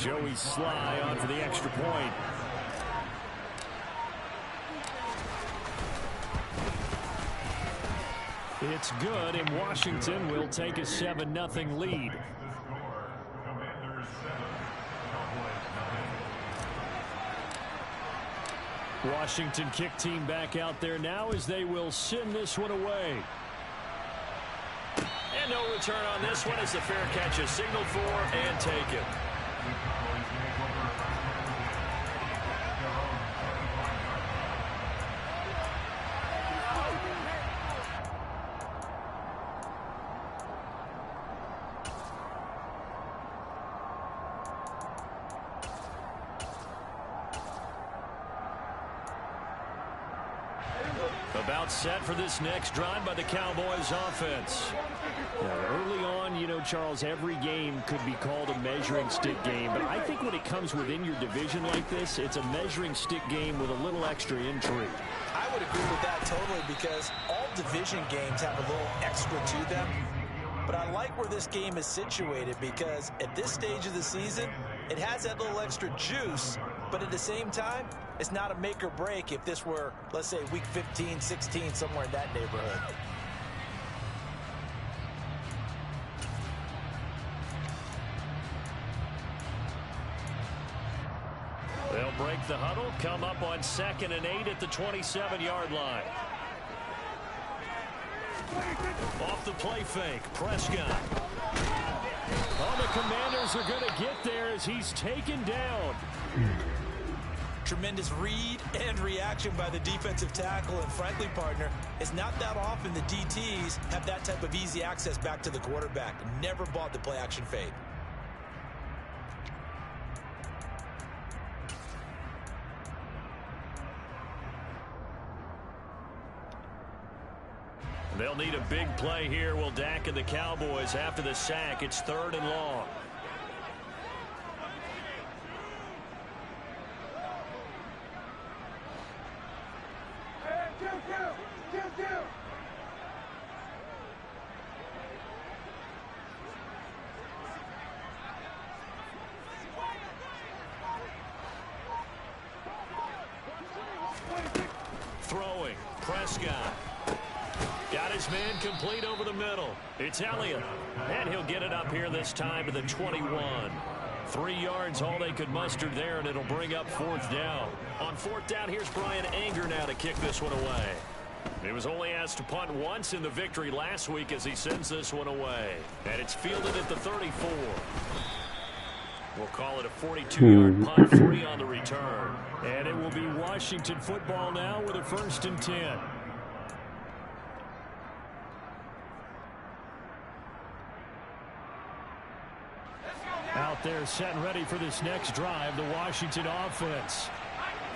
Joey Sly on for the extra point. It's good, and Washington will take a 7-0 lead. Washington kick team back out there now as they will send this one away. And no return on this one as the fair catch is signaled for and taken. About set for this next drive by the Cowboys offense. Early on, you know, Charles, every game could be called a measuring stick game, but I think when it comes within your division like this, it's a measuring stick game with a little extra intrigue. I would agree with that totally, because all division games have a little extra to them. But I like where this game is situated, because at this stage of the season, it has that little extra juice, but at the same time, it's not a make or break if this were, let's say, week 15, 16, somewhere in that neighborhood. They'll break the huddle, come up on 2nd and 8 at the 27-yard line. Off the play fake, Prescott. Oh, the Commanders are going to get there as he's taken down. Tremendous read and reaction by the defensive tackle, and frankly, partner, it's not that often the DTs have that type of easy access back to the quarterback. Never bought the play action fade. They'll need a big play here. Will Dak and the Cowboys after the sack. It's 3rd and long. Throwing, Prescott. Got his man complete over the middle. It's Elliott. And he'll get it up here this time to the 21. 3 yards, all they could muster there, and it'll bring up 4th down. On 4th down, here's Brian Anger now to kick this one away. He was only asked to punt once in the victory last week as he sends this one away. And it's fielded at the 34. We'll call it a 42-yard punt, 3 on the return. And it will be Washington football now with a 1st and 10. Out there set and ready for this next drive, the Washington offense.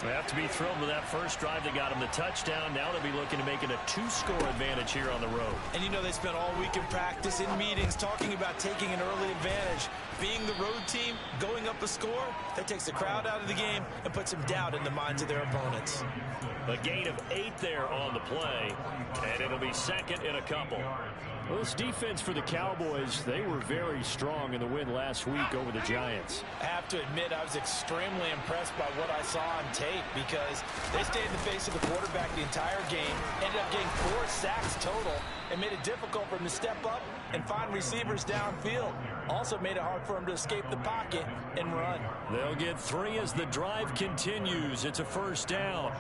They have to be thrilled with that first drive that got them the touchdown. Now they'll be looking to make it a 2-score advantage here on the road. And you know, they spent all week in practice, in meetings, talking about taking an early advantage. Being the road team, going up a score, that takes the crowd out of the game and puts some doubt in the minds of their opponents. A gain of 8 there on the play, and it'll be 2nd and a couple. Well, this defense for the Cowboys, they were very strong in the win last week over the Giants. I have to admit, I was extremely impressed by what I saw on tape, because they stayed in the face of the quarterback the entire game, ended up getting 4 sacks total, and made it difficult for him to step up and find receivers downfield. Also made it hard for him to escape the pocket and run. They'll get 3 as the drive continues. It's a 1st down.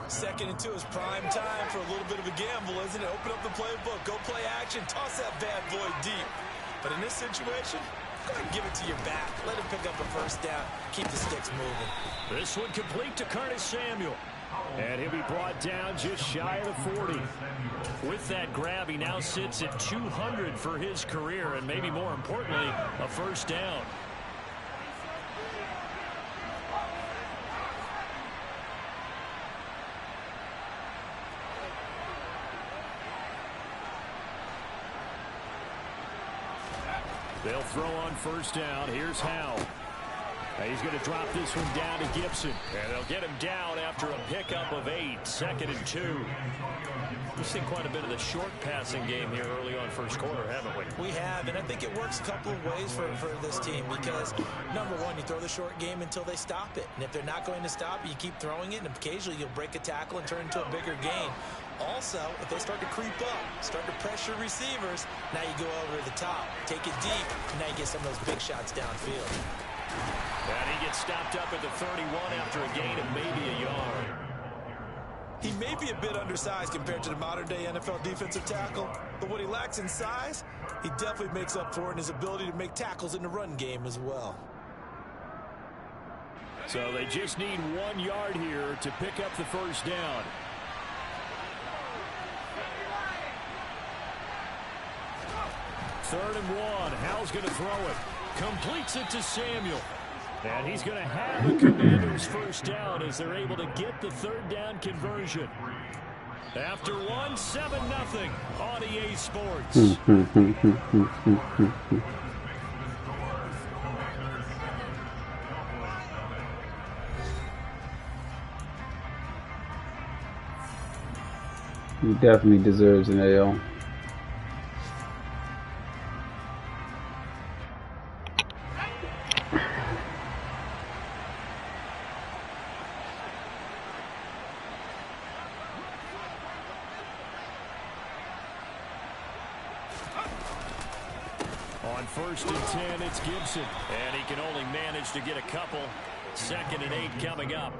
2nd and 2 is prime time for a little bit of a gamble, isn't it? Open up the playbook, go play action, toss that bad boy deep. But in this situation, go ahead and give it to your back. Let him pick up a 1st down. Keep the sticks moving. This one complete to Curtis Samuel. And he'll be brought down just shy of the 40. With that grab, he now sits at 200 for his career, and maybe more importantly, a 1st down. They'll throw on 1st down. Here's Howe. He's going to drop this one down to Gibson. And they'll get him down after a pickup of 8, 2nd and 2. We've seen quite a bit of the short passing game here early on first quarter, haven't we? We have, and I think it works a couple of ways for this team because, number one, you throw the short game until they stop it. And if they're not going to stop it, you keep throwing it, and occasionally you'll break a tackle and turn into a bigger gain. Also, if they start to creep up, start to pressure receivers, now you go over the top, take it deep, and now you get some of those big shots downfield. And he gets stopped up at the 31 after a gain of maybe a yard. He may be a bit undersized compared to the modern-day NFL defensive tackle, but what he lacks in size, he definitely makes up for it in his ability to make tackles in the run game as well. So they just need 1 yard here to pick up the first down. Third and 1. Howell's going to throw it. Completes it to Samuel. And he's going to have the Commanders' first down as they're able to get the 3rd down conversion. After 1, 7-0 on EA Sports. He definitely deserves an AL. On 1st and 10, it's Gibson. And he can only manage to get a couple. 2nd and 8 coming up.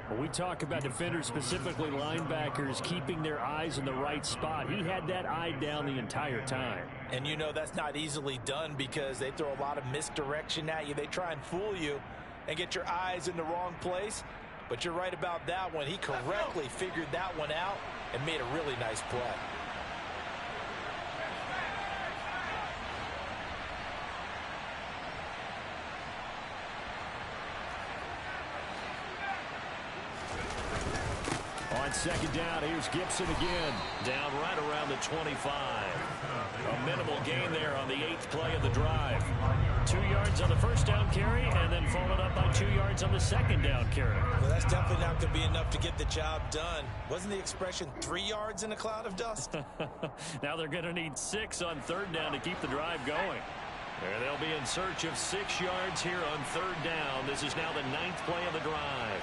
When we talk about defenders, specifically linebackers, keeping their eyes in the right spot, he had that eye down the entire time. And you know that's not easily done because they throw a lot of misdirection at you. They try and fool you and get your eyes in the wrong place. But you're right about that one. He correctly figured that one out and made a really nice play. On 2nd down, here's Gibson again. Down right around the 25. A minimal gain there on the 8th play of the drive. 2 yards on the 1st down carry, and then followed up by 2 yards on the 2nd down carry. Well, that's definitely not going to be enough to get the job done. Wasn't the expression 3 yards in a cloud of dust? Now they're going to need 6 on 3rd down to keep the drive going. And they'll be in search of 6 yards here on 3rd down. This is now the 9th play of the drive.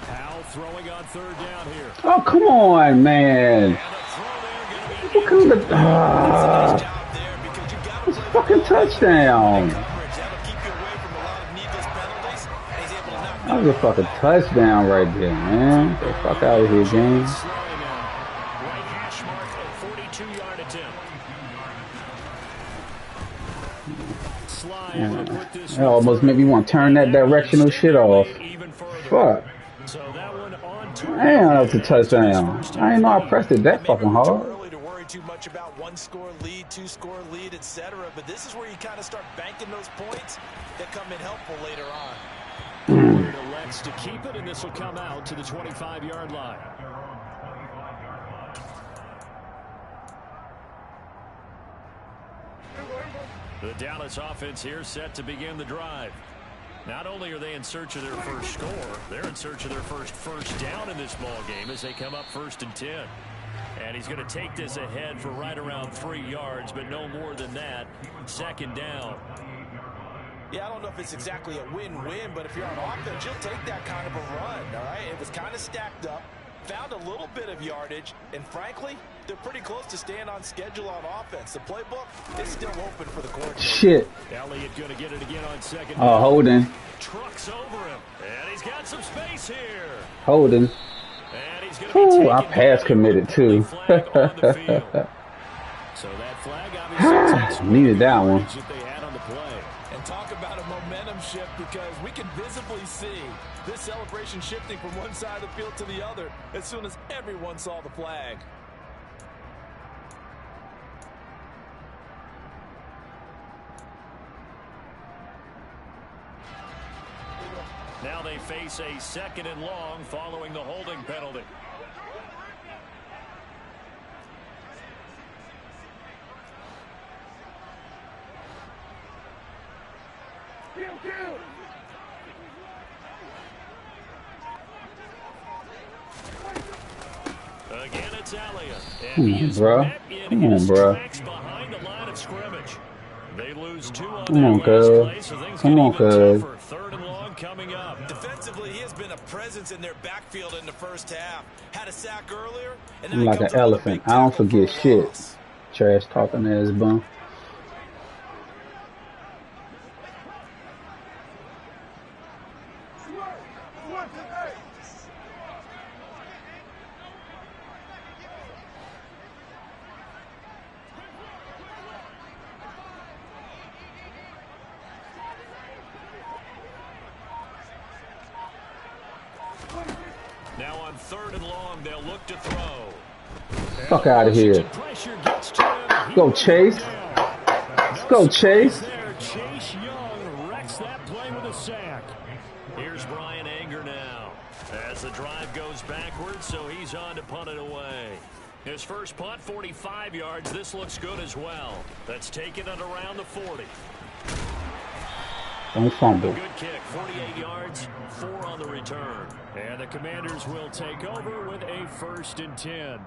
Howell throwing on 3rd down here. Oh, come on, man. What kind of... it's a fucking touchdown. That was a fucking touchdown right there, man. Get the fuck out of here, James. Right hash mark of 42-yard attempt. That almost made me want to turn that directional shit off. Fuck. So that one on damn, that was a touchdown. I didn't know I pressed it that fucking hard. Too early to worry too much about 1-score lead, 2-score lead, etc. But this is where you kind of start banking those points that come in helpful later on. Elects to keep it, and this will come out to the 25-yard line. The Dallas offense here set to begin the drive. Not only are they in search of their first score, they're in search of their first down in this ball game as they come up 1st and 10. And he's going to take this ahead for right around 3 yards, but no more than that. 2nd down. Yeah, I don't know if it's exactly a win-win, but if you're on offense, you'll take that kind of a run, all right? It was kind of stacked up, found a little bit of yardage, and frankly, they're pretty close to staying on schedule on offense. The playbook is still open for the coordinator. Shit. Elliott going to get it again on 2nd. Oh, Holden. Trucks over him, and he's got some space here. Holden. Ooh, I pass committed too. So that flag obviously needed that one. That they had on the play. And talk about a momentum shift because we can visibly see this celebration shifting from one side of the field to the other as soon as everyone saw the flag. Now they face a 2nd and long following the holding penalty. Again, it's Elliott. Come on, bro. Come on, bro. Behind the line of scrimmage. They lose 2 on Come on, cuz. Come on, cuz. Third and long coming up. Defensively, he has been a presence in their backfield in the first half. Had a sack earlier. And I'm like an elephant. I don't forget shit. Trash talking ass bum. Now on third and long, they'll look to throw. Fuck out of here. Go Chase. Let's go Chase. Chase Young wrecks that play with a sack. Here's Brian Anger now. As the drive goes backwards, so he's on to punt it away. His first punt, 45 yards. This looks good as well. That's taken it around the 40. Don't fumble. Good kick, 48 yards, 4 on the return. And the Commanders will take over with a 1st and 10.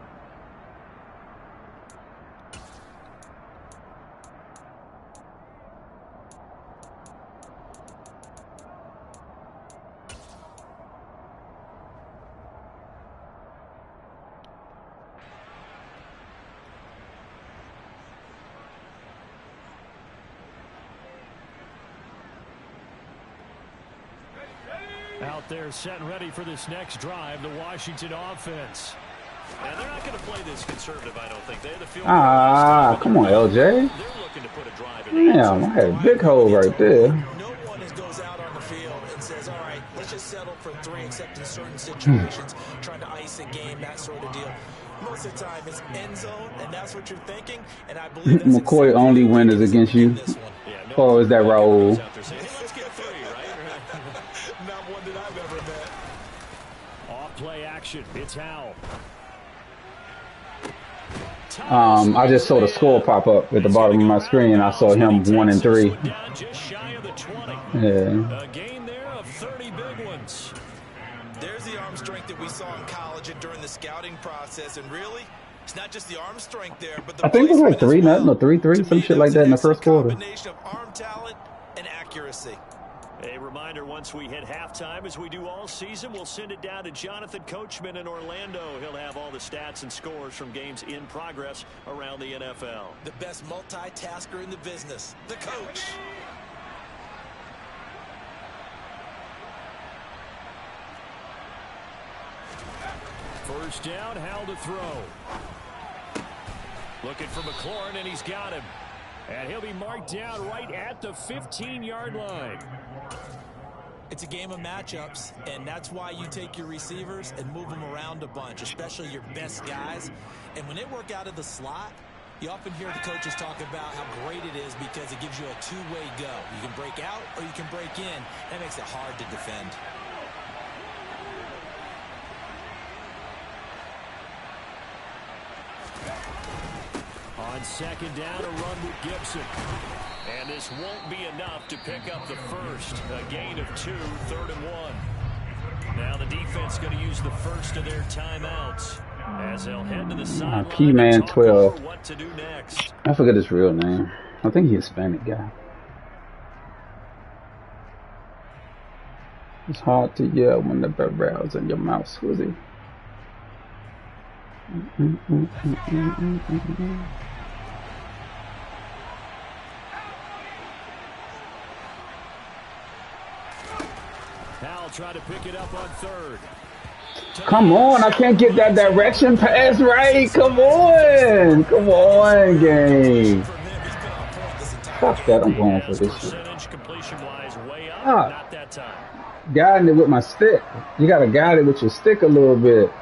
Out there set and ready for this next drive, the Washington offense. And they're not going to play this conservative, I don't think. They have the field. Come on, LJ. They're looking to put a drive in. Damn, I had a big hole right there. No one goes out on the field and says, all right, let's just settle for 3, except in certain situations, trying to ice a game, that sort of deal. Most of the time, it's end zone, and that's what you're thinking. And I believe that's McCoy only win is against you. Or is that Raul? Let's get 3, right? Not one that I've ever met. Off play action. It's Howell. I just saw the score pop up at the bottom of my screen. I saw him 1 and 3. Just shy of the 20. Yeah. A gain there of 30 big ones. There's the arm strength that we saw in college and during the scouting process. And really, it's not just the arm strength there, but the I think it was like 3-0 or 3-3, some shit like that in the first quarter. Combination of arm talent and accuracy. A reminder, once we hit halftime, as we do all season, we'll send it down to Jonathan Coachman in Orlando. He'll have all the stats and scores from games in progress around the NFL. The best multitasker in the business, the coach. First down, Howell to throw. Looking for McLaurin, and he's got him. And he'll be marked down right at the 15-yard line. It's a game of matchups, and that's why you take your receivers and move them around a bunch, especially your best guys. And when they work out of the slot, you often hear the coaches talk about how great it is because it gives you a two-way go. You can break out or you can break in. That makes it hard to defend. On second down, a run with Gibson. And this won't be enough to pick up the first. A gain of 2, 3rd and 1. Now the defense going to use the first of their timeouts as they'll head to the sideline. Key man 12. What to do next. I forget his real name. I think he's a Hispanic guy. It's hard to yell when the barrel's in your mouth, Swizzy. Howell trying to pick it up on 3rd. Come on, I can't get that direction pass right. Come on. Come on, game. Fuck that, I'm going for this shit. Not that time. Guiding it with my stick. You gotta guide it with your stick a little bit.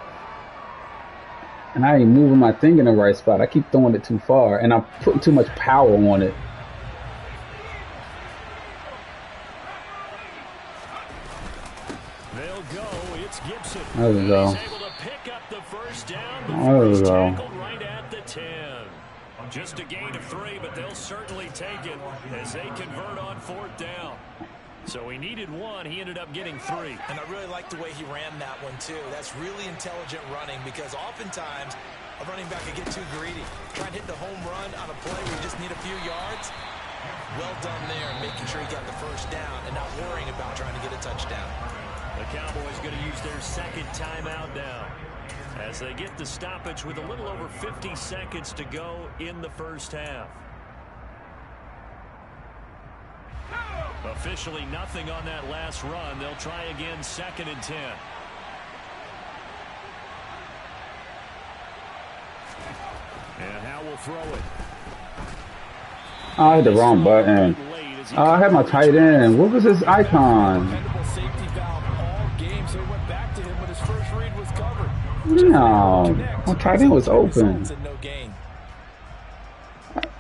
And I ain't moving my thing in the right spot. I keep throwing it too far, and I'm putting too much power on it. They'll go. It's Gibson. There we go. He's able to pick up the first down. There we go. Tackled right at the 10. Just a gain of 3, but they'll certainly take it as they convert on 4th down. So he needed one. He ended up getting 3. And I really like the way he ran that one, too. That's really intelligent running because oftentimes a running back can get too greedy. Try and hit the home run on a play where you just need a few yards. Well done there, making sure he got the first down and not worrying about trying to get a touchdown. The Cowboys going to use their second timeout now as they get the stoppage with a little over 50 seconds to go in the first half. Officially nothing on that last run. They'll try again, 2nd and 10. And Howe will throw it. I hit the wrong button. Oh, I had my tight end. What was his icon? No, my tight end was open.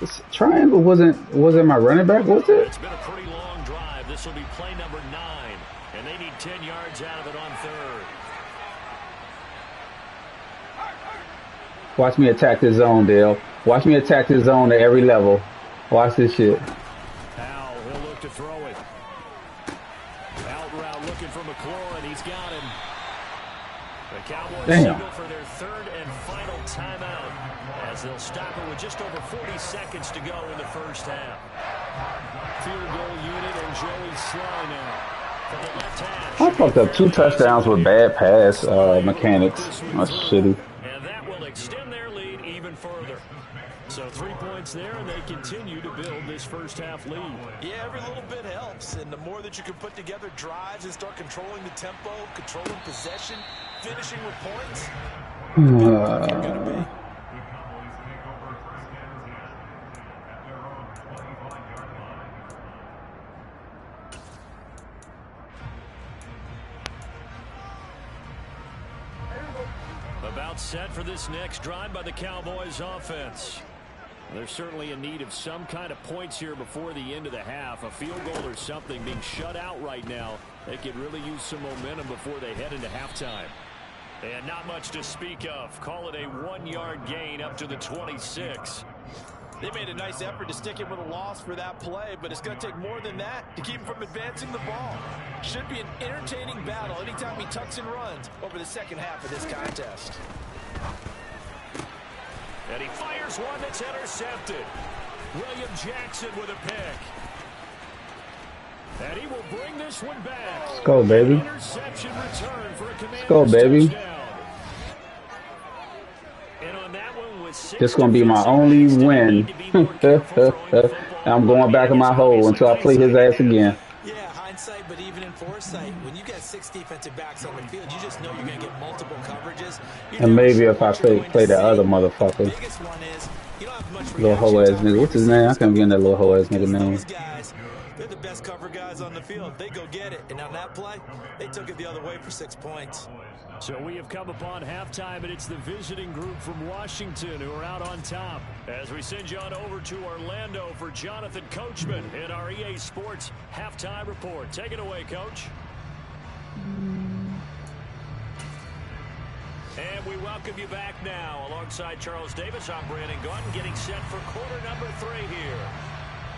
This triangle wasn't my running back, was it? It's been a pretty long drive. This will be play number 9, and they need 10 yards out of it on 3rd. Watch me attack this zone, Dale. Watch me attack this zone at every level. Watch this shit. Powell, he'll look to throw it. Out route looking for McLaurin. He's got him. The Cowboys signal for their 3rd and final timeout as they'll stop it with just over 40 seconds to go in the first half. Field goal unit and Joey Sly now for the left hash. I fucked up 2 touchdowns with bad pass mechanics. That's shitty. And that will extend their lead even further. So 3 points there, and they continue to build this first half lead. Yeah, every little bit helps, and the more that you can put together drives and start controlling the tempo, controlling possession, finishing with points, you're going to be. About set for this next drive by the Cowboys offense. They're certainly in need of some kind of points here before the end of the half. A field goal or something. Being shut out right now, they could really use some momentum before they head into halftime. And not much to speak of. Call it a 1-yard gain up to the 26. They made a nice effort to stick him with a loss for that play, but it's going to take more than that to keep him from advancing the ball. Should be an entertaining battle anytime he tucks and runs over the second half of this contest. And he fires one that's intercepted. William Jackson with a pick. And he will bring this one back. Let's go, baby. Interception return for a Commanders Let's go, baby. touchdown. And on that one with 6 This gonna be my only win. I'm going back in my hole until I play his ass again. Yeah, hindsight, but even in foresight, when you got 6 defensive backs on the field, you just know you're going to get multiple coverages. And maybe if I play that other motherfucker. The biggest one is you don't have much Little hoe ass nigga. What's his name? I can't get that little hoe ass nigga name. Those guys, they're the best cover guys on the field. They go get it. And on that play, they took it the other way for 6 points. So we have come upon halftime, and it's the visiting group from Washington who are out on top. As we send you on over to Orlando for Jonathan Coachman in our EA Sports Halftime Report. Take it away, Coach. And we welcome you back now. Alongside Charles Davis, I'm Brandon Gaudin, getting set for quarter number 3 here.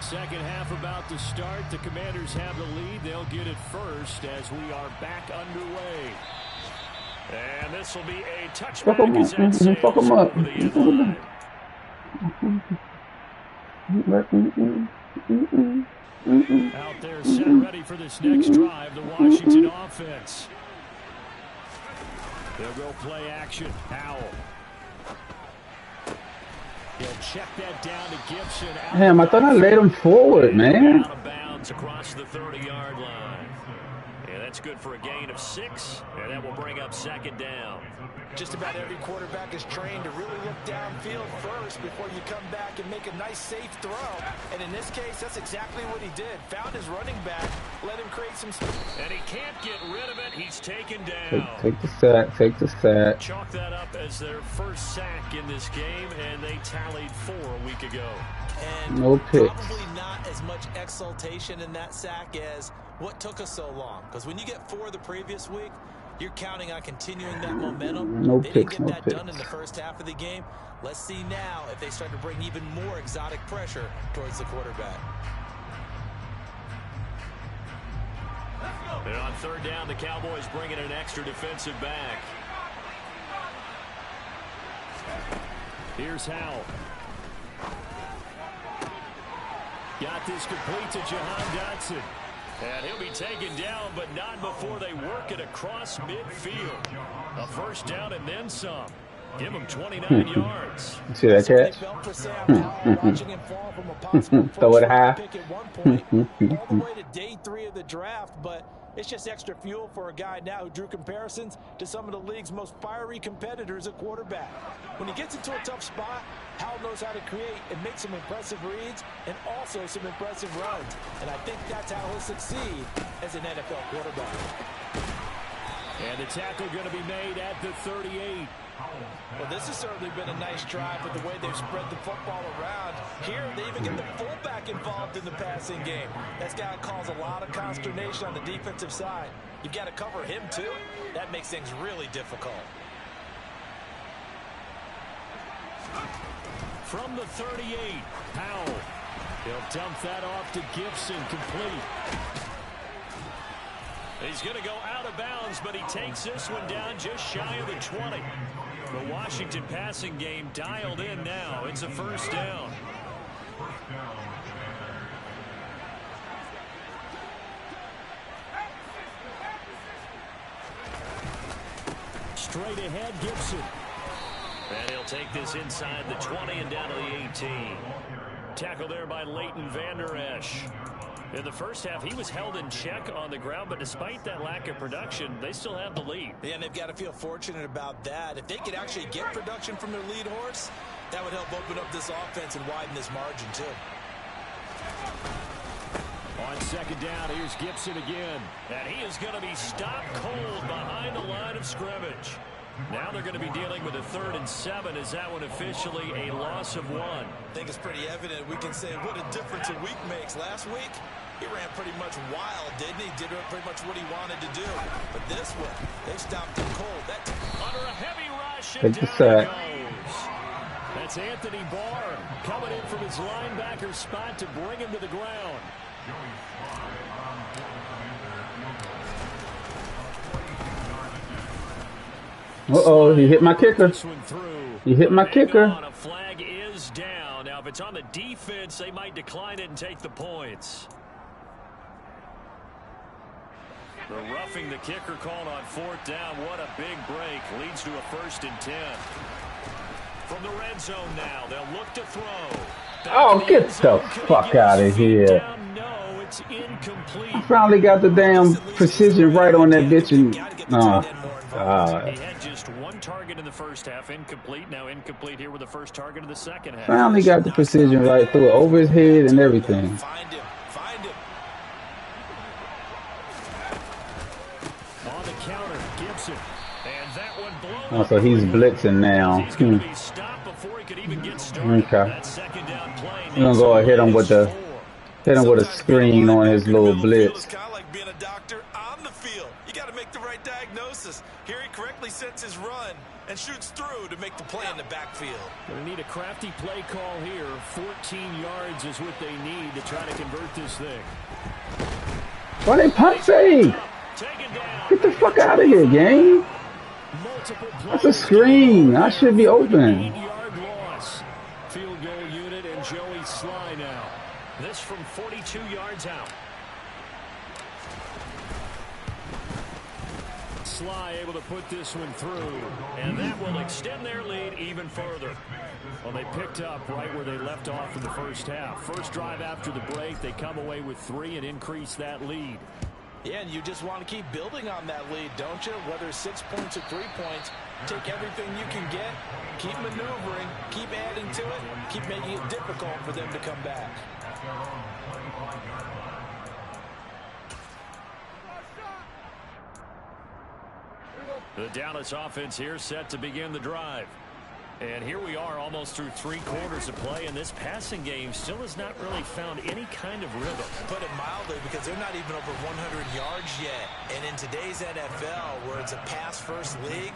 Second half about to start. The Commanders have the lead. They'll get it first as we are back underway. And this will be a touchback. Fuck him up. Out there set ready for this next drive, the Washington offense. They'll go play action. Powell. He'll check that down to Gibson. Damn, I thought I laid him forward, man. Out of bounds across the 30-yard line. Yeah, that's good for a gain of 6, and that will bring up second down. Just about every quarterback is trained to really look downfield first before you come back and make a nice, safe throw. And in this case, that's exactly what he did. Found his running back, let him create some space. And he can't get rid of it. He's taken down. Take the sack. Take the sack. Chalk that up as their first sack in this game, and they tallied 4 a week ago. And no picks. Probably not as much exultation in that sack as what took us so long. Because when you get 4 the previous week, you're counting on continuing that momentum. No they picks, didn't get no that done picks. in the first half of the game. Let's see now if they start to bring even more exotic pressure towards the quarterback. And on third down, the Cowboys bring in an extra defensive back. Here's Howell. Got this complete to Jahan Dotson. And he'll be taken down, but not before they work it across midfield. A first down and then some. Give him 29 yards. See that catch? Throw it high. All the way to day 3 of the draft, but it's just extra fuel for a guy now who drew comparisons to some of the league's most fiery competitors at quarterback. When he gets into a tough spot, Howell knows how to create and make some impressive reads and also some impressive runs. And I think that's how he'll succeed as an NFL quarterback. And the tackle going to be made at the 38. Well, this has certainly been a nice drive with the way they've spread the football around. Here, they even get the fullback involved in the passing game. That's got to cause a lot of consternation on the defensive side. You've got to cover him, too. That makes things really difficult. From the 38, Howell. He'll dump that off to Gibson, complete. He's going to go out of bounds, but he takes this one down just shy of the 20. The Washington passing game dialed in now. It's a first down. Straight ahead, Gibson. And he'll take this inside the 20 and down to the 18. Tackle there by Leighton Vander Esch. In the first half, he was held in check on the ground, but despite that lack of production, they still have the lead. Yeah, and they've got to feel fortunate about that. If they could actually get production from their lead horse, that would help open up this offense and widen this margin, too. On second down, here's Gibson again. And he is going to be stopped cold behind the line of scrimmage. Now they're going to be dealing with a 3rd and 7. Is that one officially a loss of 1? I think it's pretty evident. We can say what a difference a week makes. Last week, he ran pretty much wild, didn't he? Did pretty much what he wanted to do. But this one, they stopped him cold. Under a heavy rush, Take and the down sack. he goes. That's Anthony Barr coming in from his linebacker spot to bring him to the ground. Uh-oh, he hit my kicker. He hit my kicker. A flag is down. Now, if it's on the defense, they might decline it and take the points. The roughing the kicker called on 4th down. What a big break. Leads to a 1st and 10. From the red zone now, they'll look to throw. Oh, get the fuck out of here. No, it's incomplete. I finally got the damn precision right on that bitch. And, He had just 1 target in the first half, incomplete. Now incomplete here with the first target of the second half. finally got the precision right, threw it over his head and everything. Find him. Find him. On the counter, Gibson. And that one blown. Oh, so he's blitzing now. He's going to be stopped before he could even get started. Okay. That second down play. We're gonna go and hit him with a screen on his little blitz. Kind of like being a doctor on the field. You got to make the right diagnosis. Here he correctly sets his run and shoots through to make the play in the backfield. Going to need a crafty play call here. 14 yards is what they need to try to convert this thing. Why they punt fake? Get the fuck out of here, gang. That's a screen. I should be open. 8-yard loss. Field goal unit and Joey Sly now. This from 42 yards out. Sly able to put this one through, and that will extend their lead even further. Well, they picked up right where they left off in the first half. First drive after the break, they come away with 3 and increase that lead. Yeah, and you just want to keep building on that lead, don't you? Whether it's 6 points or 3 points, take everything you can get, keep maneuvering, keep adding to it, keep making it difficult for them to come back. The Dallas offense here set to begin the drive. And here we are almost through 3 quarters of play, and this passing game still has not really found any kind of rhythm. Put it mildly, because they're not even over 100 yards yet. And in today's NFL, where it's a pass-first league,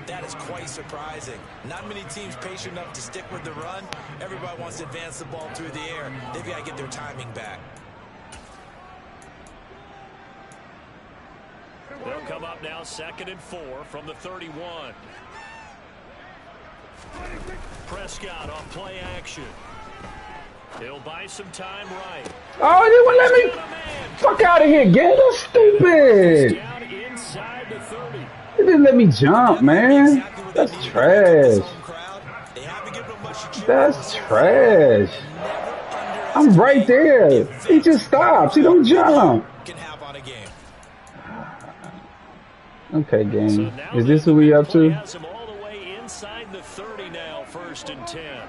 that is quite surprising. Not many teams patient enough to stick with the run. Everybody wants to advance the ball through the air. They've got to get their timing back. They'll come up now 2nd and 4 from the 31. Prescott off play action. He'll buy some time right. Oh, they won't let me. Fuck out of here, get that's stupid. Down inside the 30. They didn't let me jump, man. That's trash. That's trash. I'm right there. He just stops. He don't jump. Okay, game. Is this who we up to? All the way inside the 30 now, 1st and 10.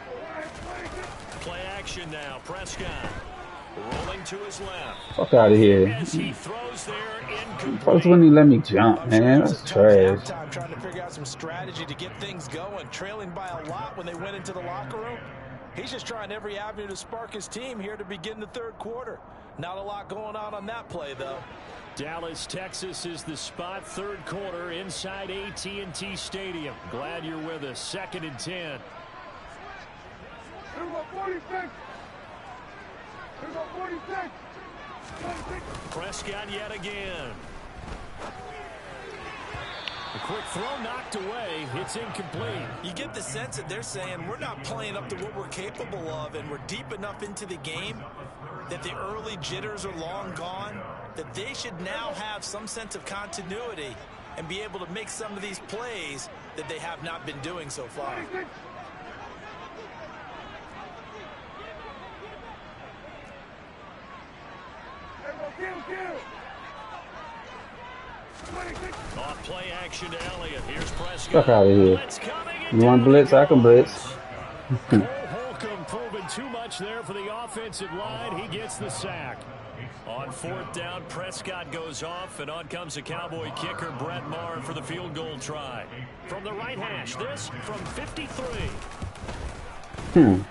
Play action now. Prescott rolling to his left. Fuck out of here. As he throws there, incomplete. First when he let me jump, man. That's trash. Trying to figure out some strategy to get things going, trailing by a lot when they went into the locker room. He's just trying every avenue to spark his team here to begin the 3rd quarter. Not a lot going on that play, though. Dallas, Texas is the spot, 3rd quarter inside AT&T Stadium. Glad you're with us. 2nd and 10. Prescott yet again. A quick throw knocked away. It's incomplete. You get the sense that they're saying we're not playing up to what we're capable of, and we're deep enough into the game that the early jitters are long gone, that they should now have some sense of continuity and be able to make some of these plays that they have not been doing so far. Off play action to Elliott. Here's Prescott. Fuck out of here. You want blitz? I can blitz. Cole Holcomb proving too much there for the offensive line. He gets the sack. On 4th down, Prescott goes off, and on comes the Cowboy kicker, Brett Maher, for the field goal try. From the right hash, this from 53. And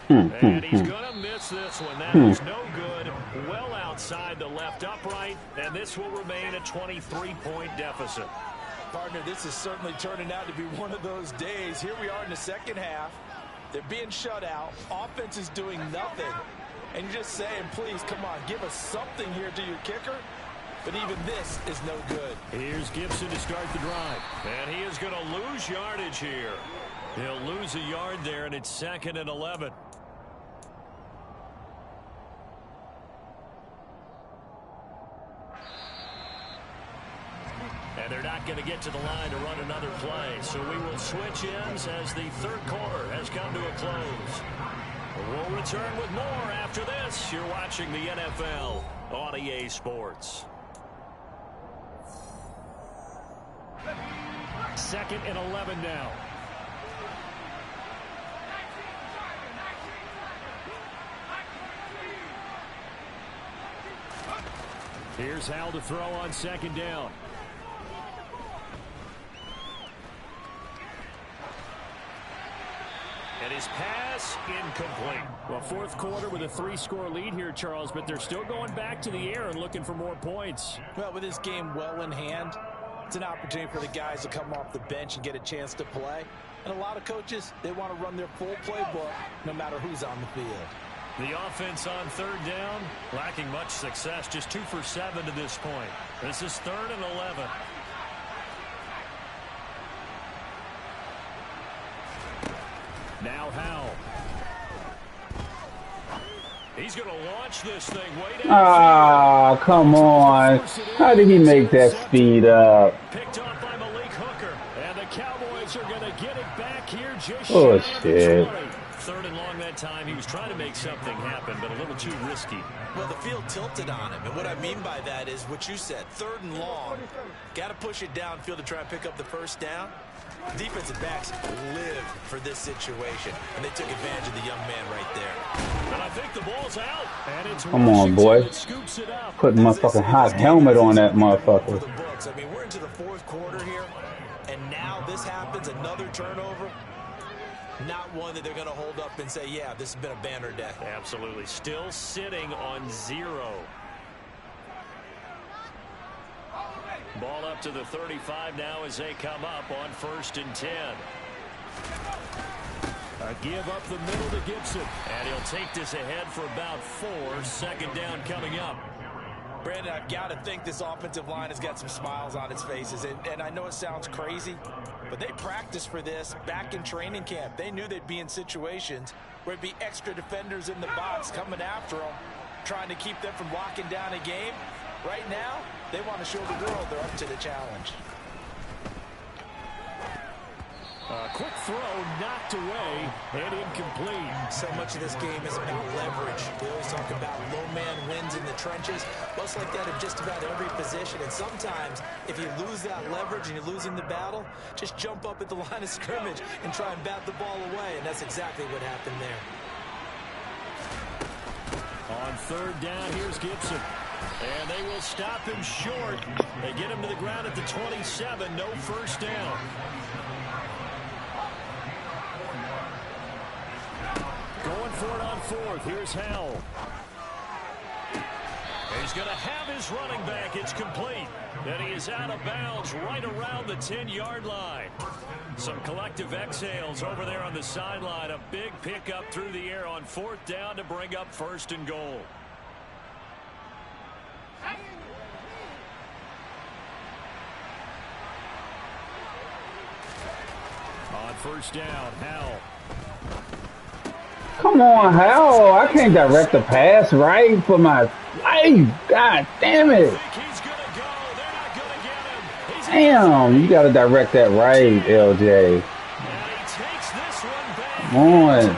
he's going to miss this one. That was no good. Well outside the left upright, and this will remain a 23-point deficit. Partner, this is certainly turning out to be one of those days. Here we are in the 2nd half. They're being shut out. Offense is doing nothing. And you're just saying, please, come on, give us something here to your kicker. But even this is no good. Here's Gibson to start the drive. And he is going to lose yardage here. He'll lose a yard there, and it's 2nd and 11. And they're not going to get to the line to run another play. So we will switch ends as the 3rd quarter has come to a close. We'll return with more after this. You're watching the NFL on EA Sports. 2nd and 11 now. Here's Hal to throw on 2nd down. And his pass incomplete. Well, 4th quarter with a 3-score lead here, Charles, but they're still going back to the air and looking for more points. Well, with this game well in hand, it's an opportunity for the guys to come off the bench and get a chance to play. And a lot of coaches, they want to run their full playbook no matter who's on the field. The offense on 3rd down, lacking much success, just 2 for 7 to this point. This is 3rd and 11. Now Howell. He's going to launch this thing way down. Ah, come on. How did he make that speed up? Picked off by Malik Hooker. And the Cowboys are going to get it back here just Oh, shy of shit. 20. 3rd and long that time. He was trying to make something happen, but a little too risky. Well, the field tilted on him, and what I mean by that is what you said, 3rd and long. Got to push it downfield to try and pick up the 1st down. Defensive backs live for this situation, and they took advantage of the young man right there. And I think the ball's out. And it's Come on, boy. that scoops it up. Putting my fucking hot helmet on that motherfucker. The books. I mean, we're into the 4th quarter here, and now this happens, another turnover. Not one that they're going to hold up and say, yeah, this has been a banner day. Absolutely. Still sitting on 0. Ball up to the 35 now as they come up on 1st and 10. A give up the middle to Gibson. And he'll take this ahead for about 4. 2nd down coming up. Brandon, I've got to think this offensive line has got some smiles on its faces. And I know it sounds crazy, but they practiced for this back in training camp. They knew they'd be in situations where it'd be extra defenders in the box coming after them, trying to keep them from locking down a game. Right now, they want to show the world they're up to the challenge. Quick throw, knocked away, and incomplete. So much of this game is about leverage. We always talk about low man wins in the trenches. Well, it's like that in just about every position. And sometimes, if you lose that leverage and you're losing the battle, just jump up at the line of scrimmage and try and bat the ball away. And that's exactly what happened there. On third down, here's Gibson. And they will stop him short. They get him to the ground at the 27. No first down. Going for it on fourth. Here's Howell. He's going to have his running back. It's complete. And he is out of bounds right around the 10-yard line. Some collective exhales over there on the sideline. A big pickup through the air on fourth down to bring up first and goal. On first down, Howell. Come on, Howell. I can't direct the pass right for my life. God damn it. Damn, you got to direct that right, LJ. Come on.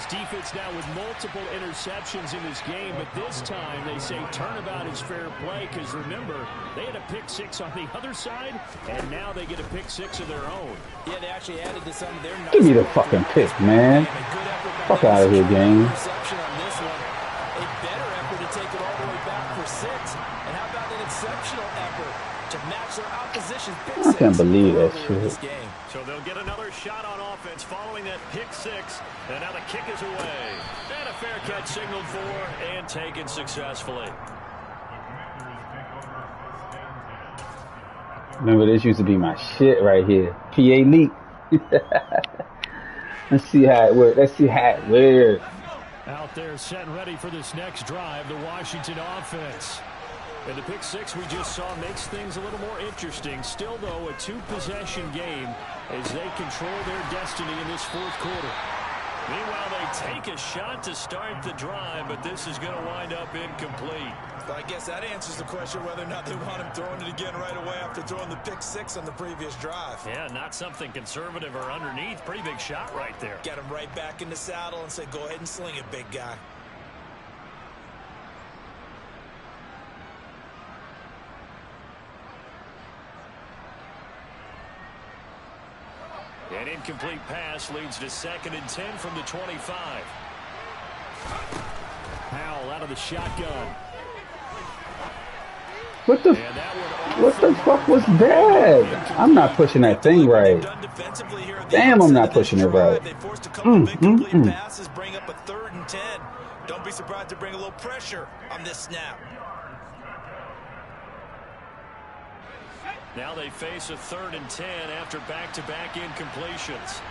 Defense now with multiple interceptions in this game, but this time they say turnabout is fair play because remember, they had a pick six on the other side, and now they get a pick six of their own. Yeah, they actually added to some of their. Give me the fucking pick, man. Fuck out of here, game. Reception on this one. A better effort to take it all the way back for six. And how about an exceptional effort to match their opposition's pick six? I can't believe that shit. So they'll get another shot on offense following that pick six. And now the kick is away. And a fair catch signaled for and taken successfully. Remember, this used to be my shit right here. PA leak. Let's see how it works. Let's see how it works. Out there set and ready for this next drive, the Washington offense. And the pick six we just saw makes things a little more interesting. Still, though, a two-possession game as they control their destiny in this fourth quarter. Meanwhile, they take a shot to start the drive, but this is going to wind up incomplete. But I guess that answers the question whether or not they want him throwing it again right away after throwing the pick six on the previous drive. Yeah, not something conservative or underneath. Pretty big shot right there. Get him right back in the saddle and say, go ahead and sling it, big guy. An incomplete pass leads to 2nd and 10 from the 25. Howell out of the shotgun. What the fuck was that? I'm not pushing that thing right. Damn, I'm not pushing it right. They forced a couple of incomplete passes, bring up a 3rd and 10. Don't be surprised to bring a little pressure on this snap. Now they face a 3rd and 10 after back-to-back incompletions.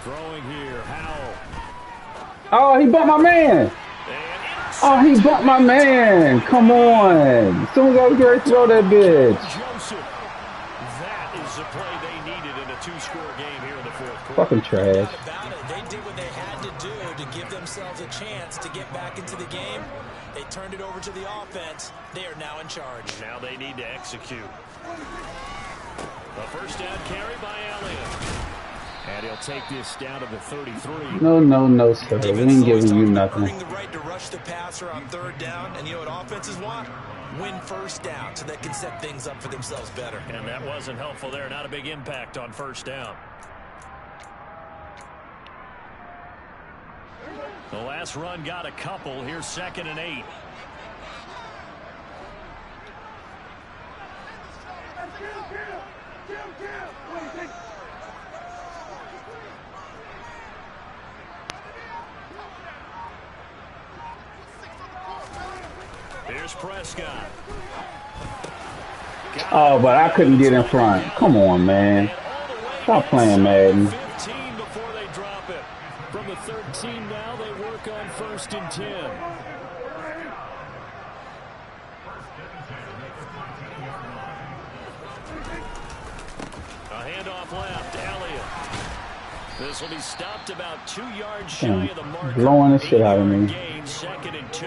Throwing here, Howell. Oh, he bumped my man. Oh, he bumped my man. Come on. As soon as I was ready to throw that bitch. Joseph. That is the play they needed in a 2-score game here in the fourth quarter. Fucking trash. They did what they had to do to give themselves a chance to get back into the game. They turned it over to the offense. They are now in charge. Now they need to execute. A first down carry by Elliott. And he'll take this down to the 33. No, sir. We ain't giving you nothing. Earning the right to rush the passer on 3rd down. And you know what offenses want? Win first down so they can set things up for themselves better. And that wasn't helpful there. Not a big impact on first down. The last run got a couple. Here's 2nd and 8. Here's Prescott. Oh, but I couldn't get in front. Come on, man. Stop playing Madden. 15 before they drop it. From the 13 now, they work on 1st and 10. A handoff left. Elliott. This will be stopped about 2 yards shy of the mark. Blowing the shit out of me. Game, 2nd and 2.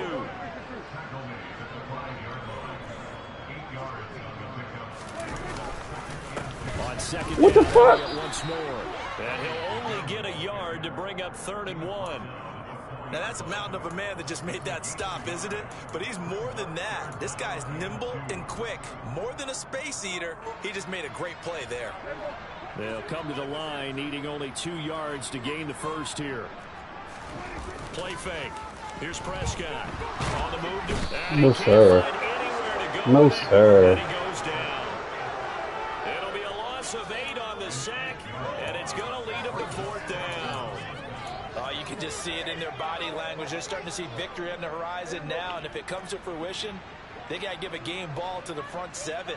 On 2nd what the down, fuck? Once more. And he'll only get a yard to bring up 3rd and 1. Now, that's a mountain of a man that just made that stop, isn't it? But he's more than that. This guy's nimble and quick. More than a space eater, he just made a great play there. They'll come to the line, needing only 2 yards to gain the first here. Play fake. Here's Prescott. On the move. No, sir. No, sir. And he goes down. It'll be a loss of 8 on the sack, and it's going to lead him to 4th down. You can just see it in their body language. They're starting to see victory on the horizon now, and if it comes to fruition, they got to give a game ball to the front 7.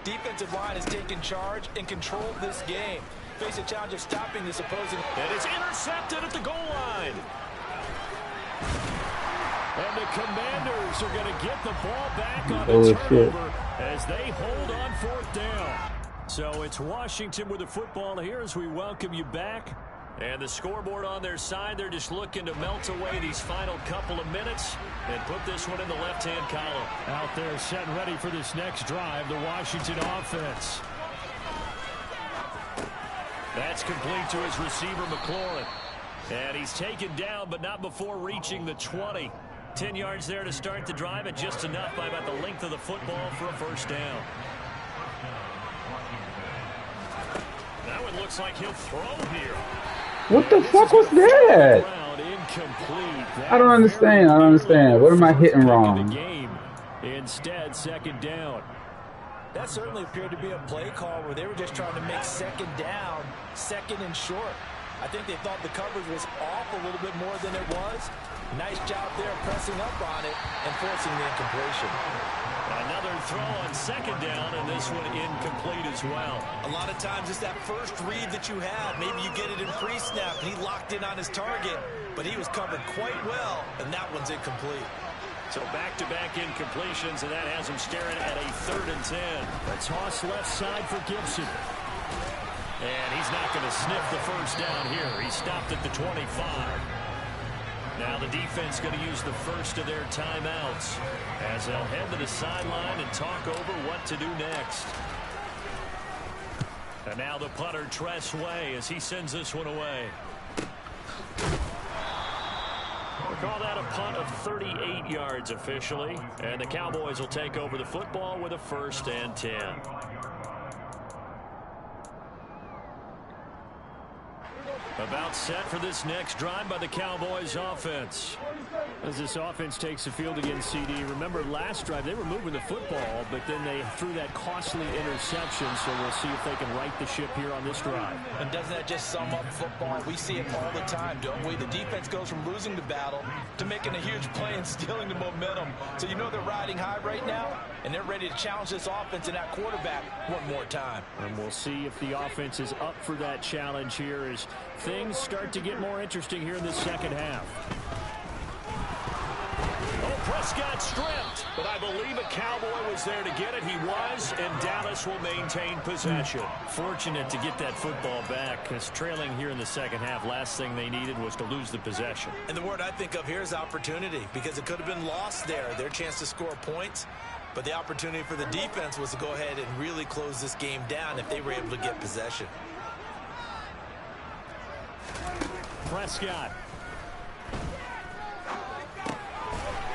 Defensive line has taken charge and controlled this game. Face a challenge of stopping this opposing. And it's intercepted at the goal line. And the Commanders are going to get the ball back on the turnover as they hold on 4th down. So it's Washington with the football here as we welcome you back. And the scoreboard on their side, they're just looking to melt away these final couple of minutes and put this one in the left-hand column. Out there set and ready for this next drive, the Washington offense. That's complete to his receiver, McLaurin. And he's taken down, but not before reaching the 20. 10 yards there to start the drive, and just enough by about the length of the football for a 1st down. That one looks like he'll throw here. What the fuck was that? I don't understand. I don't understand. What am I hitting wrong? Instead, 2nd down. That certainly appeared to be a play call where they were just trying to make 2nd down, 2nd and short. I think they thought the coverage was off a little bit more than it was. Nice job there pressing up on it and forcing the incompletion. Another throw on 2nd down, and this one incomplete as well. A lot of times it's that first read that you have. Maybe you get it in pre-snap, and he locked in on his target, but he was covered quite well, and that one's incomplete. So back-to-back incompletions, and that has him staring at a 3rd and 10. A toss left side for Gibson. And he's not going to sniff the 1st down here. He stopped at the 25. Now the defense going to use the first of their timeouts as they'll head to the sideline and talk over what to do next. And now the punter, Tress Way, as he sends this one away. We'll call that a punt of 38 yards officially. And the Cowboys will take over the football with a 1st and 10. About set for this next drive by the Cowboys offense. As this offense takes the field again, CD. Remember last drive they were moving the football, but then they threw that costly interception, so we'll see if they can right the ship here on this drive. And doesn't that just sum up football? We see it all the time, don't we? The defense goes from losing the battle to making a huge play and stealing the momentum. So you know they're riding high right now, and they're ready to challenge this offense and that quarterback one more time. And we'll see if the offense is up for that challenge here as things start to get more interesting here in the 2nd half. Oh, Prescott stripped, but I believe a Cowboy was there to get it. He was, and Dallas will maintain possession. Fortunate to get that football back, because trailing here in the 2nd half, last thing they needed was to lose the possession. And the word I think of here is opportunity, because it could have been lost there, their chance to score points. But the opportunity for the defense was to go ahead and really close this game down if they were able to get possession. Prescott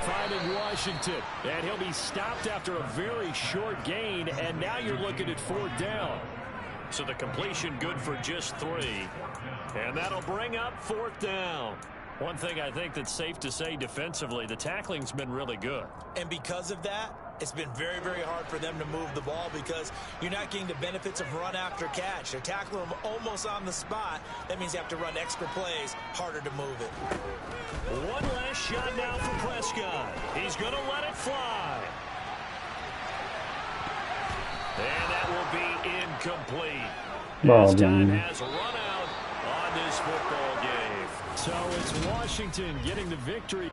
finding Washington, and he'll be stopped after a very short gain, and now you're looking at 4th down. So the completion good for just 3, and that'll bring up 4th down. One thing I think that's safe to say defensively, the tackling's been really good. And because of that, It's been very, very hard for them to move the ball because you're not getting the benefits of run after catch. They're tackling them almost on the spot. That means you have to run extra plays, harder to move it. One last shot now for Prescott. He's going to let it fly. And that will be incomplete. As time has run out on this football game. So it's Washington getting the victory.